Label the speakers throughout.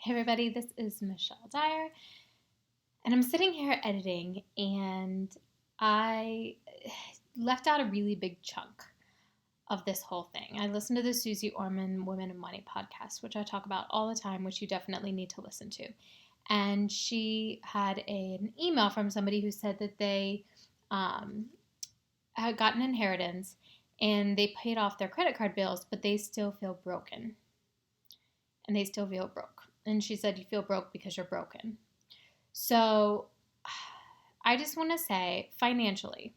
Speaker 1: Hey everybody, this is Michelle Dyer, and I'm sitting here editing, and I left out a really big chunk of this whole thing. I listened to the Suze Orman Women and Money podcast, which I talk about all the time, which you definitely need to listen to. And she had an email from somebody who said that they had gotten inheritance and they paid off their credit card bills, but they still feel broken. And they still feel broke. And she said, you feel broke because you're broken. So I just want to say, financially,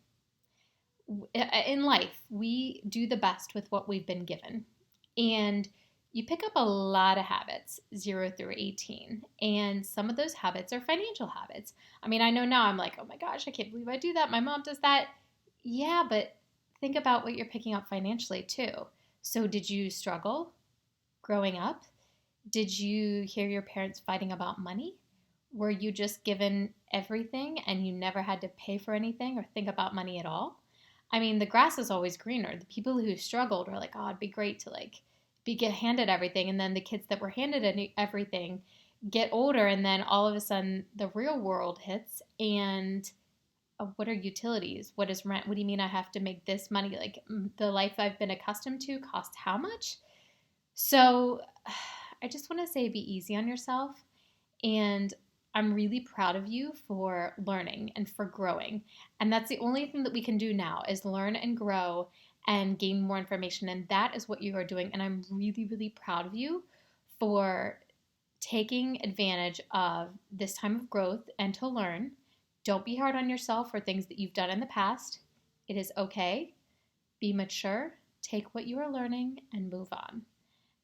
Speaker 1: in life, we do the best with what we've been given. And you pick up a lot of habits, 0 through 18. And some of those habits are financial habits. I mean, I know now I'm like, oh my gosh, I can't believe I do that. My mom does that. Yeah, but think about what you're picking up financially too. So did you struggle growing up? Did you hear your parents fighting about money? Were you just given everything and you never had to pay for anything or think about money at all? I mean, the grass is always greener. The people who struggled were like, oh, it'd be great to get handed everything. And then the kids that were handed everything get older, and then all of a sudden the real world hits. And what are utilities? What is rent? What do you mean I have to make this money? Like, the life I've been accustomed to costs how much? So I just want to say, be easy on yourself. And I'm really proud of you for learning and for growing. And that's the only thing that we can do now, is learn and grow and gain more information. And that is what you are doing. And I'm really, really proud of you for taking advantage of this time of growth and to learn. Don't be hard on yourself for things that you've done in the past. It is okay. Be mature. Take what you are learning and move on.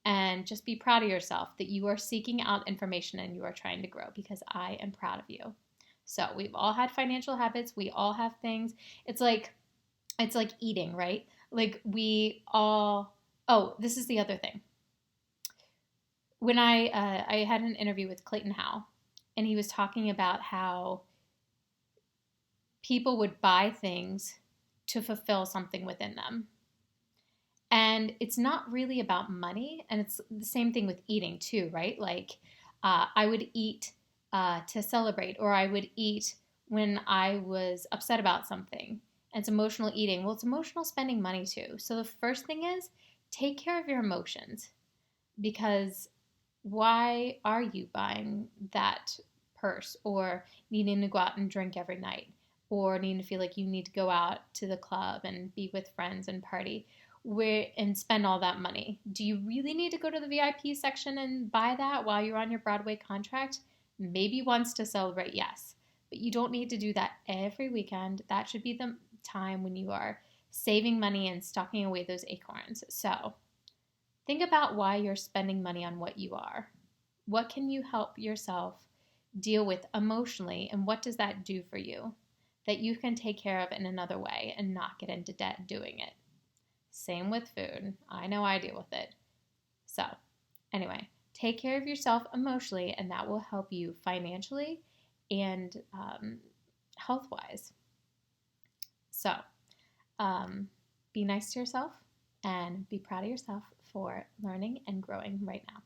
Speaker 1: And just be proud of yourself that you are seeking out information and you are trying to grow, because I am proud of you. So we've all had financial habits. We all have things. It's like eating, right? Like we all, oh, this is the other thing. When I had an interview with Clayton Howe, and he was talking about how people would buy things to fulfill something within them. And it's not really about money. And it's the same thing with eating too, right? Like I would eat to celebrate, or I would eat when I was upset about something. And it's emotional eating. Well, it's emotional spending money too. So the first thing is, take care of your emotions, because why are you buying that purse, or needing to go out and drink every night, or needing to feel like you need to go out to the club and be with friends and party? And spend all that money? Do you really need to go to the VIP section and buy that while you're on your Broadway contract? Maybe once to celebrate, yes. But you don't need to do that every weekend. That should be the time when you are saving money and stocking away those acorns. So think about why you're spending money on what you are. What can you help yourself deal with emotionally, and what does that do for you that you can take care of in another way and not get into debt doing it? Same with food. I know I deal with it. So, anyway, take care of yourself emotionally, and that will help you financially and health-wise. So, be nice to yourself and be proud of yourself for learning and growing right now.